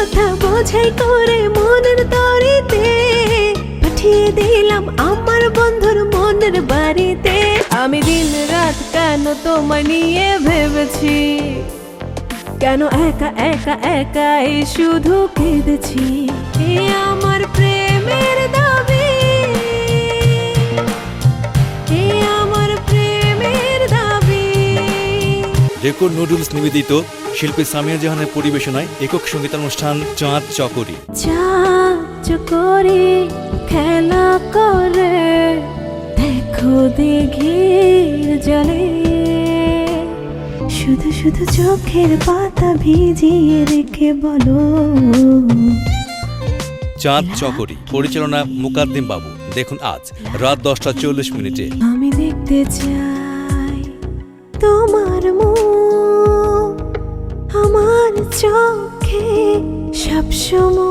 কথা বোঝাই করে মনের তরিতে পাঠিয়ে দিলাম আমার বন্ধুর মনের বাড়িতে। আমি দিন রাত কেন তোমায় নিয়ে ভেবেছি, কেন একা একা একাই শুধু কেঁদেছি। এ আমার প্রেমের দাবি, এ আমার প্রেমের দাবি। রেকর্ড নুডলস নিবেদিত শিল্পী সামিয়া জাহানের পরিবেশনায় একক সঙ্গীতানুষ্ঠান চাঁদ চকরি। চাঁদ চকরি খেলা করে দেখো দিঘির জলে, শুধু শুধু চোখের পাতা ভিজিয়ে রেখে বলো। চাঁদ চকরি পরিচালনা মুকাদ্দিম বাবু। দেখুন আজ রাত 10:40। আমি দেখতে চাই তোমার মুখ আমার চোখে সবসময়।